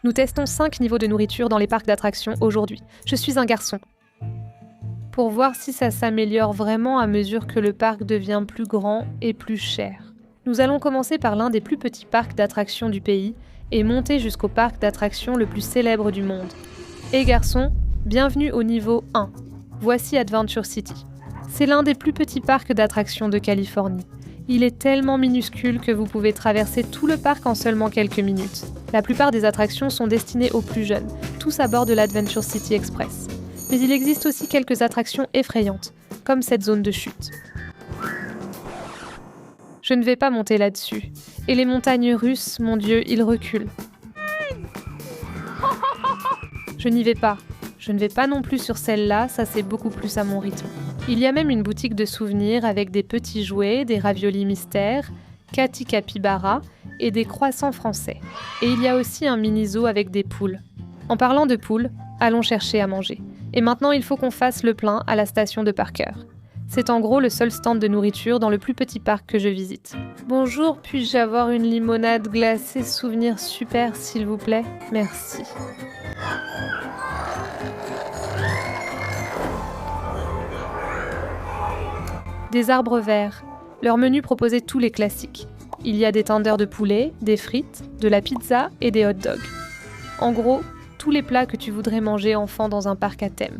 Nous testons 5 niveaux de nourriture dans les parcs d'attractions aujourd'hui. Je suis un garçon. Pour voir si ça s'améliore vraiment à mesure que le parc devient plus grand et plus cher. Nous allons commencer par l'un des plus petits parcs d'attractions du pays et monter jusqu'au parc d'attractions le plus célèbre du monde. Et garçons, bienvenue au niveau 1. Voici Adventure City. C'est l'un des plus petits parcs d'attractions de Californie. Il est tellement minuscule que vous pouvez traverser tout le parc en seulement quelques minutes. La plupart des attractions sont destinées aux plus jeunes, tous à bord de l'Adventure City Express. Mais il existe aussi quelques attractions effrayantes, comme cette zone de chute. Je ne vais pas monter là-dessus. Et les montagnes russes, mon Dieu, ils reculent. Je n'y vais pas. Je ne vais pas non plus sur celle-là, ça c'est beaucoup plus à mon rythme. Il y a même une boutique de souvenirs avec des petits jouets, des raviolis mystères, Cathy Capybara et des croissants français. Et il y a aussi un mini-zoo avec des poules. En parlant de poules, allons chercher à manger. Et maintenant, il faut qu'on fasse le plein à la station de Parker. C'est en gros le seul stand de nourriture dans le plus petit parc que je visite. Bonjour, puis-je avoir une limonade glacée souvenir super, s'il vous plaît? Merci. Des arbres verts. Leur menu proposait tous les classiques. Il y a des tenders de poulet, des frites, de la pizza et des hot dogs. En gros, tous les plats que tu voudrais manger enfant dans un parc à thème.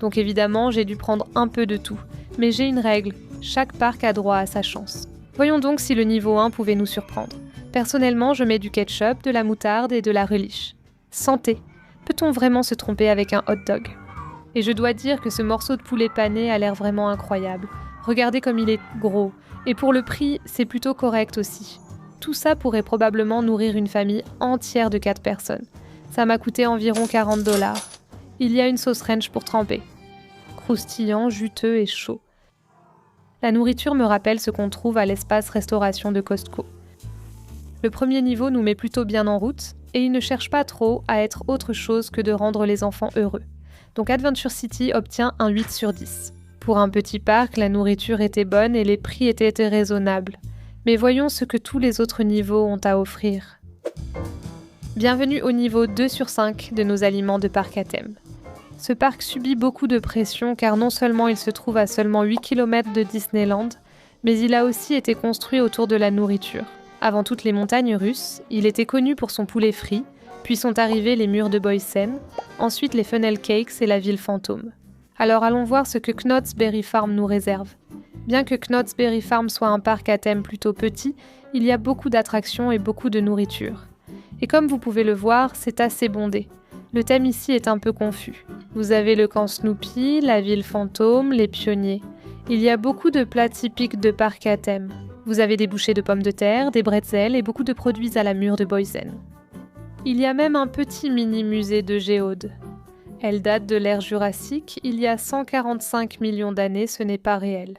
Donc évidemment, j'ai dû prendre un peu de tout. Mais j'ai une règle, chaque parc a droit à sa chance. Voyons donc si le niveau 1 pouvait nous surprendre. Personnellement, je mets du ketchup, de la moutarde et de la relish. Santé! Peut-on vraiment se tromper avec un hot dog? Et je dois dire que ce morceau de poulet pané a l'air vraiment incroyable. Regardez comme il est gros. Et pour le prix, c'est plutôt correct aussi. Tout ça pourrait probablement nourrir une famille entière de 4 personnes. Ça m'a coûté environ 40$. Il y a une sauce ranch pour tremper. Croustillant, juteux et chaud. La nourriture me rappelle ce qu'on trouve à l'espace restauration de Costco. Le premier niveau nous met plutôt bien en route et il ne cherche pas trop à être autre chose que de rendre les enfants heureux. Donc Adventure City obtient un 8 sur 10. Pour un petit parc, la nourriture était bonne et les prix étaient raisonnables. Mais voyons ce que tous les autres niveaux ont à offrir. Bienvenue au niveau 2 sur 5 de nos aliments de parc à thème. Ce parc subit beaucoup de pression car non seulement il se trouve à seulement 8 km de Disneyland, mais il a aussi été construit autour de la nourriture. Avant toutes les montagnes russes, il était connu pour son poulet frit, puis sont arrivés les murs de Boysen, ensuite les funnel cakes et la ville fantôme. Alors allons voir ce que Knott's Berry Farm nous réserve. Bien que Knott's Berry Farm soit un parc à thème plutôt petit, il y a beaucoup d'attractions et beaucoup de nourriture. Et comme vous pouvez le voir, c'est assez bondé. Le thème ici est un peu confus. Vous avez le camp Snoopy, la ville fantôme, les pionniers. Il y a beaucoup de plats typiques de parcs à thème. Vous avez des bouchées de pommes de terre, des bretzels et beaucoup de produits à la mûre de Boysen. Il y a même un petit mini-musée de géodes. Elle date de l'ère jurassique, il y a 145 millions d'années, ce n'est pas réel.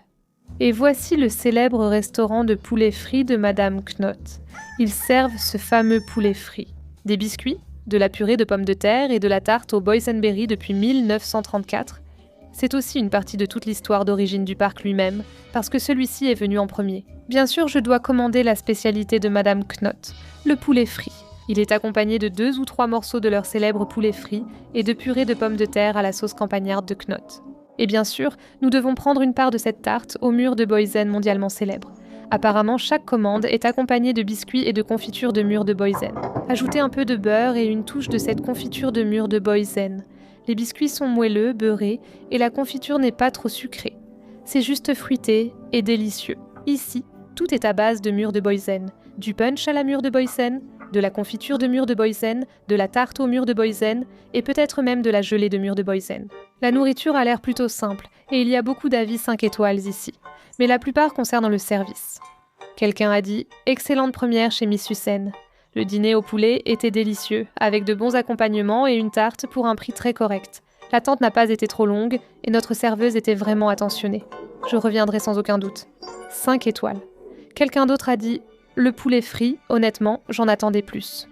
Et voici le célèbre restaurant de poulet frit de Madame Knott. Ils servent ce fameux poulet frit. Des biscuits, de la purée de pommes de terre et de la tarte aux boysenberry depuis 1934. C'est aussi une partie de toute l'histoire d'origine du parc lui-même, parce que celui-ci est venu en premier. Bien sûr, je dois commander la spécialité de Madame Knott, le poulet frit. Il est accompagné de 2 ou 3 morceaux de leur célèbre poulet frit et de purée de pommes de terre à la sauce campagnarde de Knott. Et bien sûr, nous devons prendre une part de cette tarte au mûre de Boysen mondialement célèbre. Apparemment, chaque commande est accompagnée de biscuits et de confiture de mûre de Boysen. Ajoutez un peu de beurre et une touche de cette confiture de mûre de Boysen. Les biscuits sont moelleux, beurrés, et la confiture n'est pas trop sucrée. C'est juste fruité et délicieux. Ici, tout est à base de mûre de Boysen. Du punch à la mûre de Boysen, de la confiture de mûre de Boysen, de la tarte aux mûres de Boysen et peut-être même de la gelée de mûre de Boysen. La nourriture a l'air plutôt simple et il y a beaucoup d'avis 5 étoiles ici, mais la plupart concernent le service. Quelqu'un a dit « Excellente première chez Miss Hussein ». Le dîner au poulet était délicieux, avec de bons accompagnements et une tarte pour un prix très correct. L'attente n'a pas été trop longue et notre serveuse était vraiment attentionnée. Je reviendrai sans aucun doute. 5 étoiles. Quelqu'un d'autre a dit « Le poulet frit, honnêtement, j'en attendais plus ».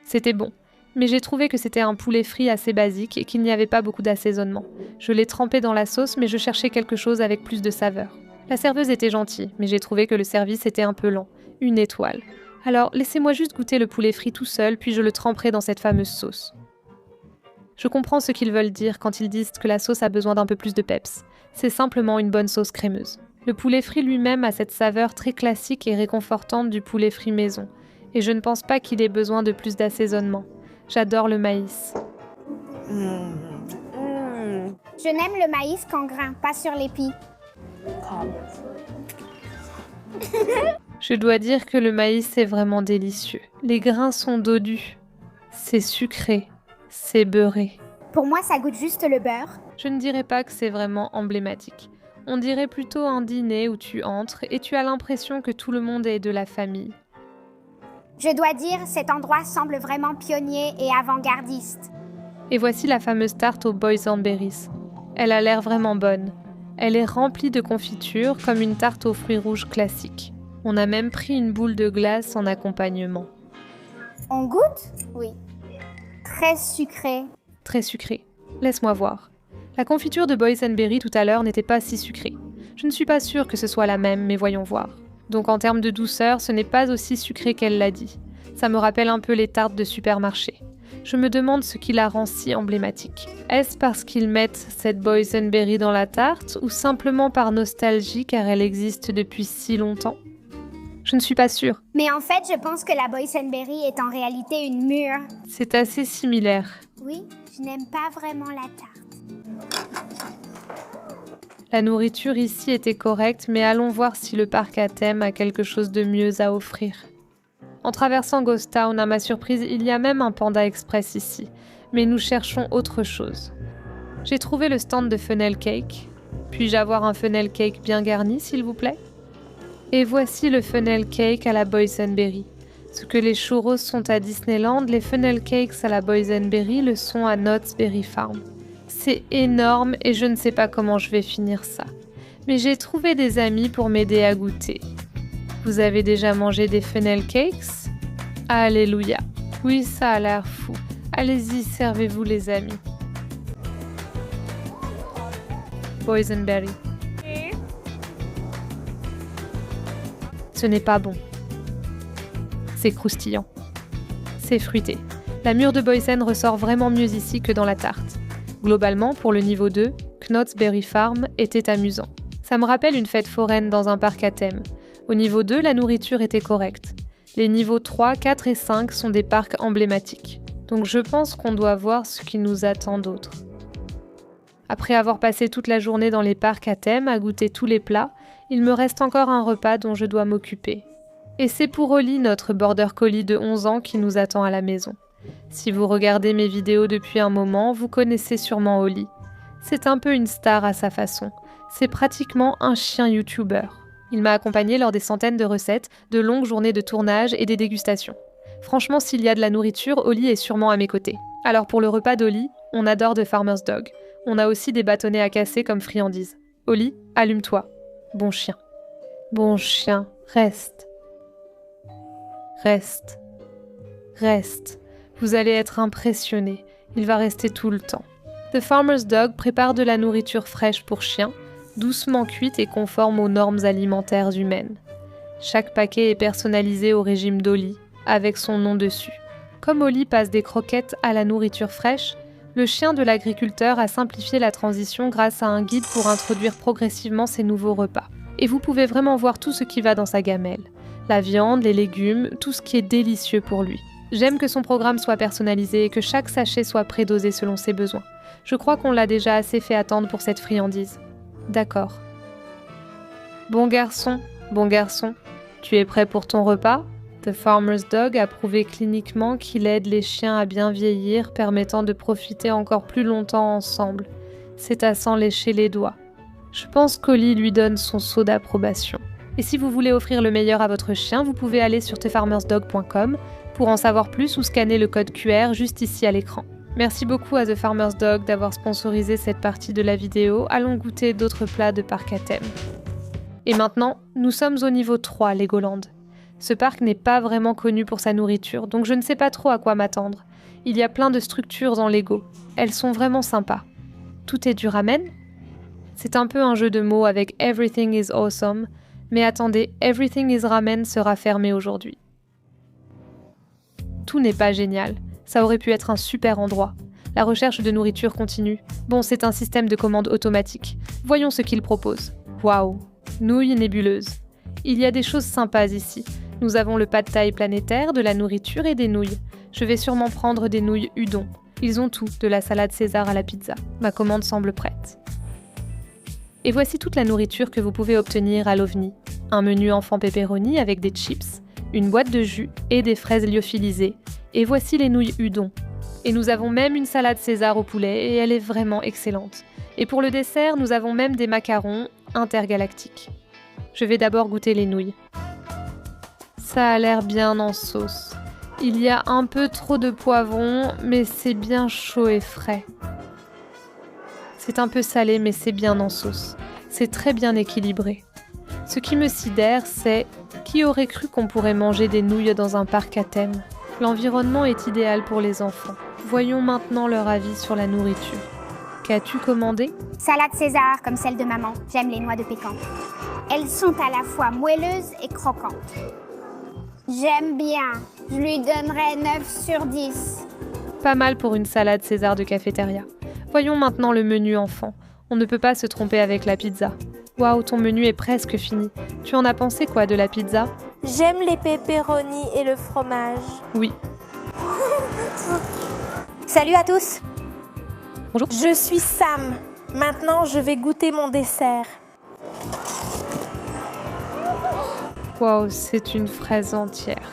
C'était bon, mais j'ai trouvé que c'était un poulet frit assez basique et qu'il n'y avait pas beaucoup d'assaisonnement. Je l'ai trempé dans la sauce, mais je cherchais quelque chose avec plus de saveur. La serveuse était gentille, mais j'ai trouvé que le service était un peu lent. 1 étoile. Alors laissez-moi juste goûter le poulet frit tout seul, puis je le tremperai dans cette fameuse sauce. Je comprends ce qu'ils veulent dire quand ils disent que la sauce a besoin d'un peu plus de peps. C'est simplement une bonne sauce crémeuse. Le poulet frit lui-même a cette saveur très classique et réconfortante du poulet frit maison. Et je ne pense pas qu'il ait besoin de plus d'assaisonnement. J'adore le maïs. Je n'aime le maïs qu'en grains, pas sur l'épi. Je dois dire que le maïs est vraiment délicieux. Les grains sont dodus. C'est sucré. C'est beurré. Pour moi, ça goûte juste le beurre. Je ne dirais pas que c'est vraiment emblématique. On dirait plutôt un dîner où tu entres et tu as l'impression que tout le monde est de la famille. Je dois dire, cet endroit semble vraiment pionnier et avant-gardiste. Et voici la fameuse tarte aux boysenberries. Elle a l'air vraiment bonne. Elle est remplie de confiture comme une tarte aux fruits rouges classique. On a même pris une boule de glace en accompagnement. On goûte? Oui. Très sucré. Très sucré. Laisse-moi voir. La confiture de boysenberry tout à l'heure n'était pas si sucrée. Je ne suis pas sûre que ce soit la même, mais voyons voir. Donc en termes de douceur, ce n'est pas aussi sucré qu'elle l'a dit. Ça me rappelle un peu les tartes de supermarché. Je me demande ce qui la rend si emblématique. Est-ce parce qu'ils mettent cette boysenberry dans la tarte ou simplement par nostalgie car elle existe depuis si longtemps? Je ne suis pas sûre. Mais en fait, je pense que la boysenberry est en réalité une mûre. C'est assez similaire. Oui, je n'aime pas vraiment la tarte. La nourriture ici était correcte, mais allons voir si le parc à thème a quelque chose de mieux à offrir. En traversant Ghost Town, à ma surprise, il y a même un Panda Express ici, mais nous cherchons autre chose. J'ai trouvé le stand de funnel cake. Puis-je avoir un funnel cake bien garni, s'il vous plaît? Et voici le funnel cake à la boysenberry. Ce que les churros sont à Disneyland, les funnel cakes à la boysenberry le sont à Knott's Berry Farm. C'est énorme et je ne sais pas comment je vais finir ça. Mais j'ai trouvé des amis pour m'aider à goûter. Vous avez déjà mangé des funnel cakes? Alléluia. Oui, ça a l'air fou. Allez-y, servez-vous les amis. Boysenberry. Ce n'est pas bon. C'est croustillant. C'est fruité. La mûre de boysen ressort vraiment mieux ici que dans la tarte. Globalement, pour le niveau 2, Knott's Berry Farm était amusant. Ça me rappelle une fête foraine dans un parc à thème. Au niveau 2, la nourriture était correcte. Les niveaux 3, 4 et 5 sont des parcs emblématiques. Donc je pense qu'on doit voir ce qui nous attend d'autre. Après avoir passé toute la journée dans les parcs à thème à goûter tous les plats, il me reste encore un repas dont je dois m'occuper. Et c'est pour Oli, notre border collie de 11 ans, qui nous attend à la maison. Si vous regardez mes vidéos depuis un moment, vous connaissez sûrement Oli. C'est un peu une star à sa façon. C'est pratiquement un chien YouTuber. Il m'a accompagné lors des centaines de recettes, de longues journées de tournage et des dégustations. Franchement, s'il y a de la nourriture, Oli est sûrement à mes côtés. Alors pour le repas d'Oli, on adore The Farmer's Dog. On a aussi des bâtonnets à casser comme friandises. Oli, allume-toi. Bon chien. Bon chien, reste. Reste. Reste. Vous allez être impressionné. Il va rester tout le temps. The Farmer's Dog prépare de la nourriture fraîche pour chiens, doucement cuite et conforme aux normes alimentaires humaines. Chaque paquet est personnalisé au régime d'Oli, avec son nom dessus. Comme Oli passe des croquettes à la nourriture fraîche, le chien de l'agriculteur a simplifié la transition grâce à un guide pour introduire progressivement ses nouveaux repas. Et vous pouvez vraiment voir tout ce qui va dans sa gamelle. La viande, les légumes, tout ce qui est délicieux pour lui. J'aime que son programme soit personnalisé et que chaque sachet soit prédosé selon ses besoins. Je crois qu'on l'a déjà assez fait attendre pour cette friandise. D'accord. Bon garçon, tu es prêt pour ton repas? The Farmer's Dog a prouvé cliniquement qu'il aide les chiens à bien vieillir, permettant de profiter encore plus longtemps ensemble. C'est à s'en lécher les doigts. Je pense qu'Oli lui donne son sceau d'approbation. Et si vous voulez offrir le meilleur à votre chien, vous pouvez aller sur thefarmersdog.com pour en savoir plus ou scanner le code QR juste ici à l'écran. Merci beaucoup à The Farmer's Dog d'avoir sponsorisé cette partie de la vidéo. Allons goûter d'autres plats de parc à thème. Et maintenant, nous sommes au niveau 3, Legoland. Ce parc n'est pas vraiment connu pour sa nourriture, donc je ne sais pas trop à quoi m'attendre. Il y a plein de structures en Lego. Elles sont vraiment sympas. Tout est du ramen? C'est un peu un jeu de mots avec Everything is awesome, mais attendez, Everything is ramen sera fermé aujourd'hui. Tout n'est pas génial. Ça aurait pu être un super endroit. La recherche de nourriture continue. Bon, c'est un système de commande automatique. Voyons ce qu'il propose. Waouh! Nouilles nébuleuses. Il y a des choses sympas ici. Nous avons le pad thaï planétaire, de la nourriture et des nouilles. Je vais sûrement prendre des nouilles udon. Ils ont tout, de la salade César à la pizza. Ma commande semble prête. Et voici toute la nourriture que vous pouvez obtenir à l'OVNI. Un menu enfant pepperoni avec des chips, une boîte de jus et des fraises lyophilisées. Et voici les nouilles udon. Et nous avons même une salade César au poulet et elle est vraiment excellente. Et pour le dessert, nous avons même des macarons intergalactiques. Je vais d'abord goûter les nouilles. Ça a l'air bien en sauce. Il y a un peu trop de poivron, mais c'est bien chaud et frais. C'est un peu salé, mais c'est bien en sauce. C'est très bien équilibré. Ce qui me sidère, c'est qui aurait cru qu'on pourrait manger des nouilles dans un parc à thème. L'environnement est idéal pour les enfants. Voyons maintenant leur avis sur la nourriture. Qu'as-tu commandé? Salade César, comme celle de maman. J'aime les noix de pécan. Elles sont à la fois moelleuses et croquantes. J'aime bien. Je lui donnerais 9 sur 10. Pas mal pour une salade César de cafétéria. Voyons maintenant le menu enfant. On ne peut pas se tromper avec la pizza. Waouh, ton menu est presque fini. Tu en as pensé quoi de la pizza? J'aime les pepperonis et le fromage. Oui. Salut à tous. Bonjour. Je suis Sam. Maintenant, je vais goûter mon dessert. Waouh, c'est une fraise entière.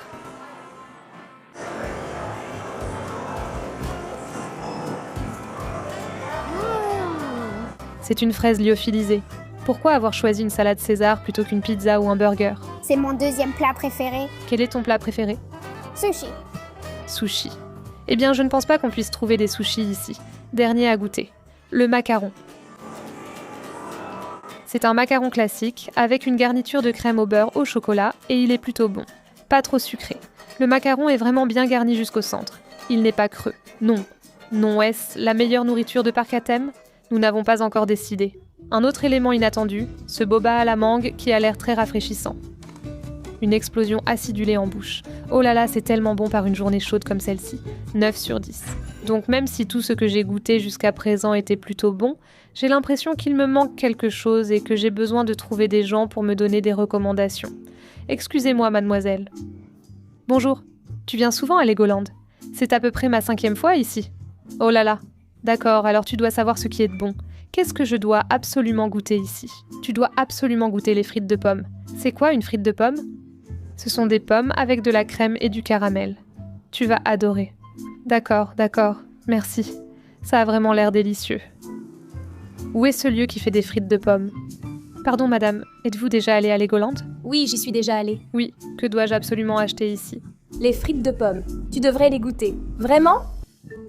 C'est une fraise lyophilisée. Pourquoi avoir choisi une salade César plutôt qu'une pizza ou un burger? C'est mon deuxième plat préféré. Quel est ton plat préféré? Sushi. Sushi. Eh bien, je ne pense pas qu'on puisse trouver des sushis ici. Dernier à goûter. Le macaron. C'est un macaron classique avec une garniture de crème au beurre au chocolat et il est plutôt bon. Pas trop sucré. Le macaron est vraiment bien garni jusqu'au centre. Il n'est pas creux. Non. Non, est-ce la meilleure nourriture de parc à thème? Nous n'avons pas encore décidé. Un autre élément inattendu, ce boba à la mangue qui a l'air très rafraîchissant. Une explosion acidulée en bouche. Oh là là, c'est tellement bon par une journée chaude comme celle-ci. 9 sur 10. Donc même si tout ce que j'ai goûté jusqu'à présent était plutôt bon, j'ai l'impression qu'il me manque quelque chose et que j'ai besoin de trouver des gens pour me donner des recommandations. Excusez-moi, mademoiselle. Bonjour, tu viens souvent à Legoland? C'est à peu près ma 5e fois ici. Oh là là. D'accord, alors tu dois savoir ce qui est bon. Qu'est-ce que je dois absolument goûter ici? Tu dois absolument goûter les frites de pommes. C'est quoi une frite de pommes? Ce sont des pommes avec de la crème et du caramel. Tu vas adorer. D'accord, merci. Ça a vraiment l'air délicieux. Où est ce lieu qui fait des frites de pommes? Pardon madame, êtes-vous déjà allée à Legoland? Oui, j'y suis déjà allée. Oui, que dois-je absolument acheter ici? Les frites de pommes. Tu devrais les goûter. Vraiment?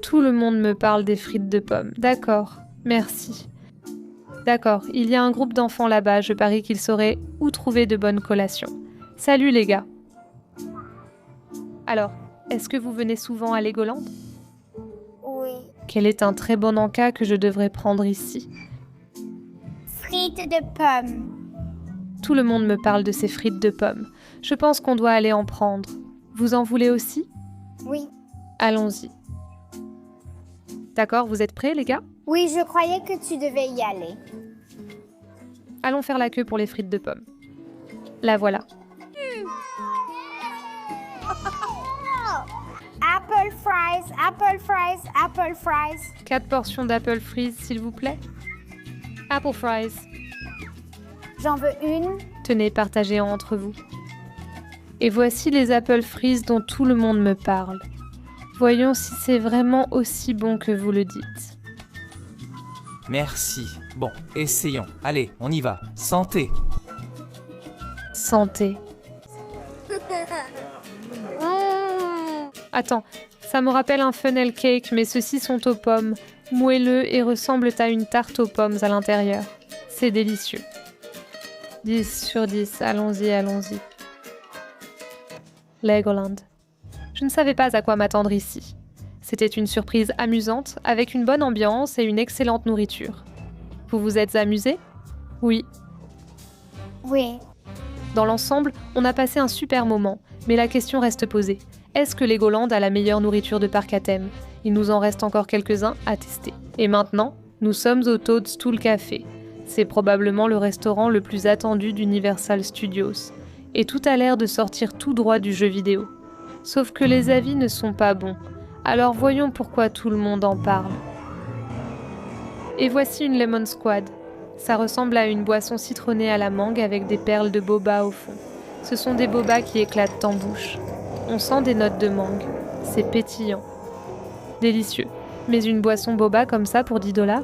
Tout le monde me parle des frites de pommes. D'accord, merci. D'accord, il y a un groupe d'enfants là-bas, je parie qu'ils sauraient où trouver de bonnes collations. Salut les gars. Alors, est-ce que vous venez souvent à Legoland? Oui. Quel est un très bon encas que je devrais prendre ici? Frites de pommes. Tout le monde me parle de ces frites de pommes. Je pense qu'on doit aller en prendre. Vous en voulez aussi? Oui. Allons-y. D'accord, vous êtes prêts les gars? Oui, je croyais que tu devais y aller. Allons faire la queue pour les frites de pommes. La voilà. Apple fries, apple fries, apple fries. 4 portions d'apple fries, s'il vous plaît. Apple fries. J'en veux une. Tenez, partagez entre vous. Et voici les apple fries dont tout le monde me parle. Voyons si c'est vraiment aussi bon que vous le dites. Merci. Bon, essayons. Allez, on y va. Santé. Santé. Attends, ça me rappelle un funnel cake, mais ceux-ci sont aux pommes, moelleux et ressemblent à une tarte aux pommes à l'intérieur. C'est délicieux. 10 sur 10, allons-y, allons-y. Legoland. Je ne savais pas à quoi m'attendre ici. C'était une surprise amusante, avec une bonne ambiance et une excellente nourriture. Vous vous êtes amusés? Oui. Oui. Dans l'ensemble, on a passé un super moment, mais la question reste posée. Est-ce que Legoland a la meilleure nourriture de parc à thème? Il nous en reste encore quelques-uns à tester. Et maintenant, nous sommes au Toadstool Café. C'est probablement le restaurant le plus attendu d'Universal Studios. Et tout a l'air de sortir tout droit du jeu vidéo. Sauf que les avis ne sont pas bons. Alors voyons pourquoi tout le monde en parle. Et voici une Lemon Squad. Ça ressemble à une boisson citronnée à la mangue avec des perles de boba au fond. Ce sont des bobas qui éclatent en bouche. On sent des notes de mangue. C'est pétillant. Délicieux. Mais une boisson boba comme ça pour 10 $?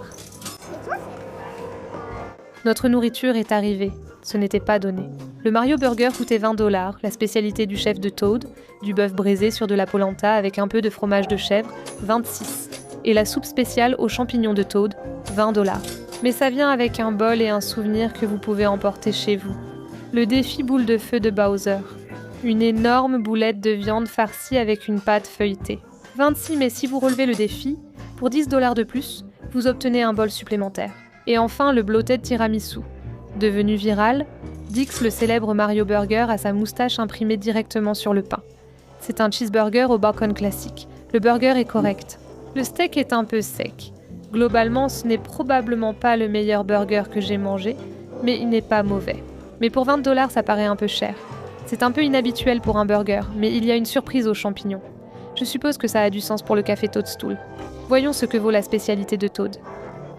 Notre nourriture est arrivée. Ce n'était pas donné. Le Mario Burger coûtait 20 $, la spécialité du chef de Toad, du bœuf braisé sur de la polenta avec un peu de fromage de chèvre, 26 $. Et la soupe spéciale aux champignons de Toad, 20 $. Mais ça vient avec un bol et un souvenir que vous pouvez emporter chez vous. Le défi boule de feu de Bowser. Une énorme boulette de viande farcie avec une pâte feuilletée. 26, mais si vous relevez le défi, pour 10 $ de plus, vous obtenez un bol supplémentaire. Et enfin, le bloated tiramisu. Devenu viral, Dix, le célèbre Mario Burger, a sa moustache imprimée directement sur le pain. C'est un cheeseburger au bacon classique. Le burger est correct. Le steak est un peu sec. Globalement, ce n'est probablement pas le meilleur burger que j'ai mangé, mais il n'est pas mauvais. Mais pour 20 $, ça paraît un peu cher. C'est un peu inhabituel pour un burger, mais il y a une surprise aux champignons. Je suppose que ça a du sens pour le café Toadstool. Voyons ce que vaut la spécialité de Toad.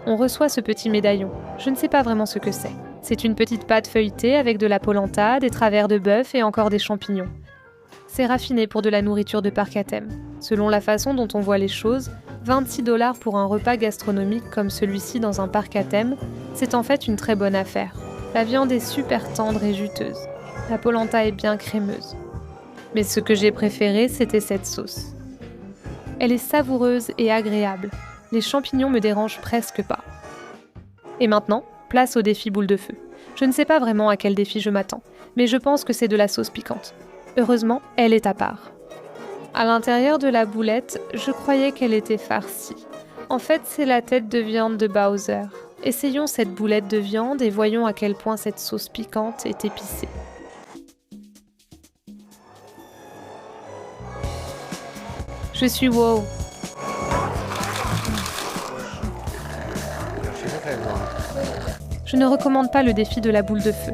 On reçoit ce petit médaillon. Je ne sais pas vraiment ce que c'est. C'est une petite pâte feuilletée avec de la polenta, des travers de bœuf et encore des champignons. C'est raffiné pour de la nourriture de parc à thème. Selon la façon dont on voit les choses, 26 $ pour un repas gastronomique comme celui-ci dans un parc à thème, c'est en fait une très bonne affaire. La viande est super tendre et juteuse. La polenta est bien crémeuse. Mais ce que j'ai préféré, c'était cette sauce. Elle est savoureuse et agréable. Les champignons me dérangent presque pas. Et maintenant, place au défi boule de feu. Je ne sais pas vraiment à quel défi je m'attends, mais je pense que c'est de la sauce piquante. Heureusement, elle est à part. À l'intérieur de la boulette, je croyais qu'elle était farcie. En fait, c'est la tête de viande de Bowser. Essayons cette boulette de viande et voyons à quel point cette sauce piquante est épicée. Je suis wow. Je ne recommande pas le défi de la boule de feu.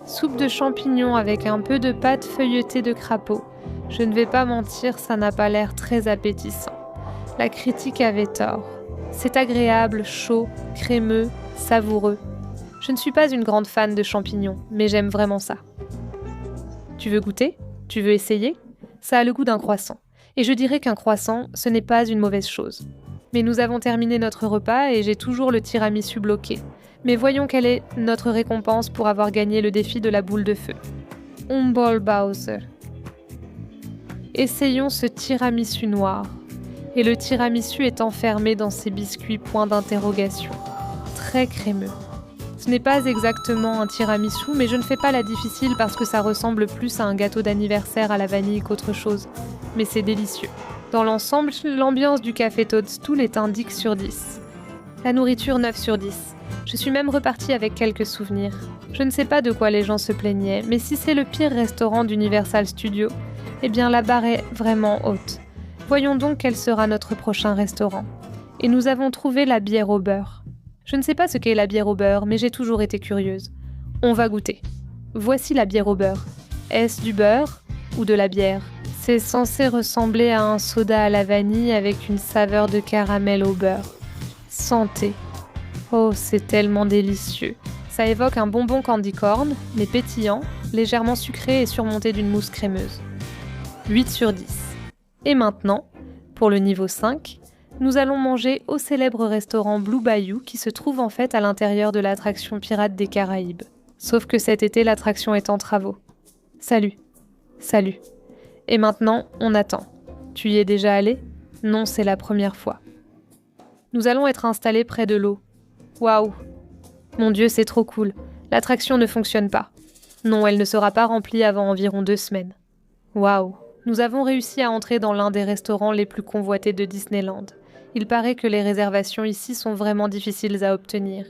Soupe de champignons avec un peu de pâte feuilletée de crapaud. Je ne vais pas mentir, ça n'a pas l'air très appétissant. La critique avait tort. C'est agréable, chaud, crémeux, savoureux. Je ne suis pas une grande fan de champignons, mais j'aime vraiment ça. Tu veux goûter ? Tu veux essayer ? Ça a le goût d'un croissant. Et je dirais qu'un croissant, ce n'est pas une mauvaise chose. Mais nous avons terminé notre repas et j'ai toujours le tiramisu bloqué. Mais voyons quelle est notre récompense pour avoir gagné le défi de la boule de feu. Humble Bowser. Essayons ce tiramisu noir. Et le tiramisu est enfermé dans ses biscuits point d'interrogation. Très crémeux. Ce n'est pas exactement un tiramisu, mais je ne fais pas la difficile parce que ça ressemble plus à un gâteau d'anniversaire à la vanille qu'autre chose. Mais c'est délicieux. Dans l'ensemble, l'ambiance du café Toadstool est un 10 sur 10. La nourriture 9 sur 10. Je suis même repartie avec quelques souvenirs. Je ne sais pas de quoi les gens se plaignaient, mais si c'est le pire restaurant d'Universal Studios, eh bien la barre est vraiment haute. Voyons donc quel sera notre prochain restaurant. Et nous avons trouvé la bière au beurre. Je ne sais pas ce qu'est la bière au beurre, mais j'ai toujours été curieuse. On va goûter. Voici la bière au beurre. Est-ce du beurre ou de la bière ? C'est censé ressembler à un soda à la vanille avec une saveur de caramel au beurre. Santé. Oh, c'est tellement délicieux. Ça évoque un bonbon candy corn, mais pétillant, légèrement sucré et surmonté d'une mousse crémeuse. 8 sur 10. Et maintenant, pour le niveau 5, nous allons manger au célèbre restaurant Blue Bayou qui se trouve en fait à l'intérieur de l'attraction Pirates des Caraïbes. Sauf que cet été, l'attraction est en travaux. Salut. Salut. Et maintenant, on attend. Tu y es déjà allé ? Non, c'est la première fois. Nous allons être installés près de l'eau. Waouh ! Mon Dieu, c'est trop cool. L'attraction ne fonctionne pas. Non, elle ne sera pas remplie avant environ 2 semaines. Waouh ! Nous avons réussi à entrer dans l'un des restaurants les plus convoités de Disneyland. Il paraît que les réservations ici sont vraiment difficiles à obtenir.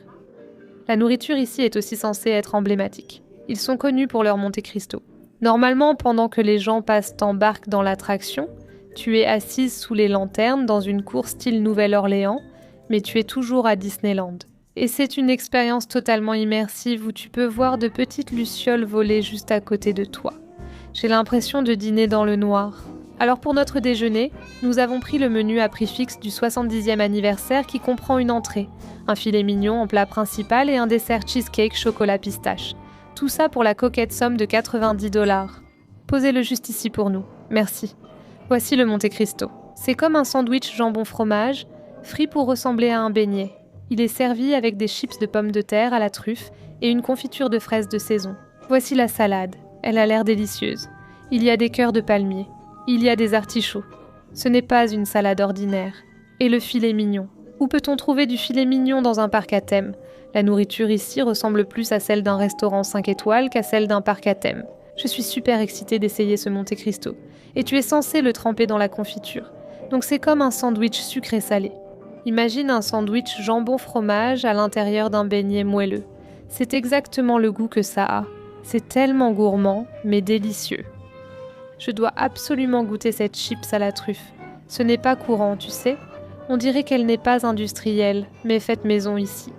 La nourriture ici est aussi censée être emblématique. Ils sont connus pour leur Monte Cristo. Normalement, pendant que les gens passent en barque dans l'attraction, tu es assise sous les lanternes dans une cour style Nouvelle-Orléans, mais tu es toujours à Disneyland. Et c'est une expérience totalement immersive où tu peux voir de petites lucioles voler juste à côté de toi. J'ai l'impression de dîner dans le noir. Alors pour notre déjeuner, nous avons pris le menu à prix fixe du 70e anniversaire qui comprend une entrée, un filet mignon en plat principal et un dessert cheesecake chocolat pistache. Tout ça pour la coquette somme de 90 $. Posez-le juste ici pour nous. Merci. Voici le Monte Cristo. C'est comme un sandwich jambon-fromage, frit pour ressembler à un beignet. Il est servi avec des chips de pommes de terre à la truffe et une confiture de fraises de saison. Voici la salade. Elle a l'air délicieuse. Il y a des cœurs de palmier. Il y a des artichauts. Ce n'est pas une salade ordinaire. Et le filet mignon. Où peut-on trouver du filet mignon dans un parc à thème ? La nourriture ici ressemble plus à celle d'un restaurant 5 étoiles qu'à celle d'un parc à thème. Je suis super excitée d'essayer ce Monte Cristo. Et tu es censé le tremper dans la confiture. Donc c'est comme un sandwich sucré-salé. Imagine un sandwich jambon-fromage à l'intérieur d'un beignet moelleux. C'est exactement le goût que ça a. C'est tellement gourmand, mais délicieux. Je dois absolument goûter cette chips à la truffe. Ce n'est pas courant, tu sais. On dirait qu'elle n'est pas industrielle, mais faite maison ici.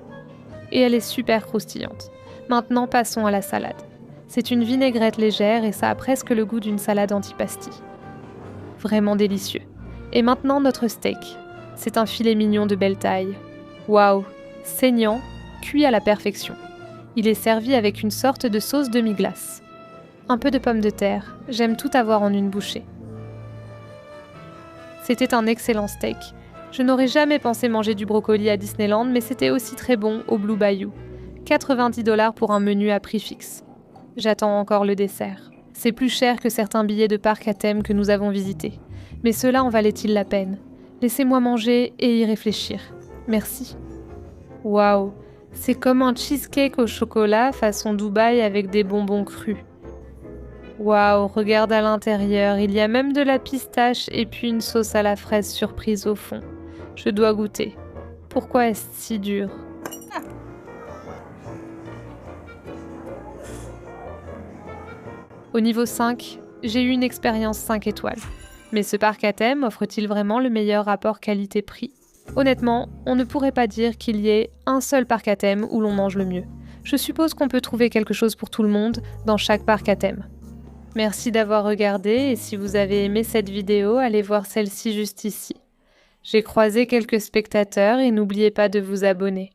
Et elle est super croustillante. Maintenant, passons à la salade. C'est une vinaigrette légère et ça a presque le goût d'une salade antipasti. Vraiment délicieux. Et maintenant, notre steak. C'est un filet mignon de belle taille. Waouh, saignant, cuit à la perfection. Il est servi avec une sorte de sauce demi-glace. Un peu de pommes de terre, j'aime tout avoir en une bouchée. C'était un excellent steak. Je n'aurais jamais pensé manger du brocoli à Disneyland, mais c'était aussi très bon au Blue Bayou. 90 $ pour un menu à prix fixe. J'attends encore le dessert. C'est plus cher que certains billets de parc à thème que nous avons visités. Mais cela en valait-il la peine ? Laissez-moi manger et y réfléchir. Merci. Waouh, c'est comme un cheesecake au chocolat façon Dubaï avec des bonbons crus. Waouh, regarde à l'intérieur, il y a même de la pistache et puis une sauce à la fraise surprise au fond. Je dois goûter. Pourquoi est-ce si dur ? Au niveau 5, j'ai eu une expérience 5 étoiles. Mais ce parc à thème offre-t-il vraiment le meilleur rapport qualité-prix ? Honnêtement, on ne pourrait pas dire qu'il y ait un seul parc à thème où l'on mange le mieux. Je suppose qu'on peut trouver quelque chose pour tout le monde dans chaque parc à thème. Merci d'avoir regardé et si vous avez aimé cette vidéo, allez voir celle-ci juste ici. J'ai croisé quelques spectateurs et n'oubliez pas de vous abonner.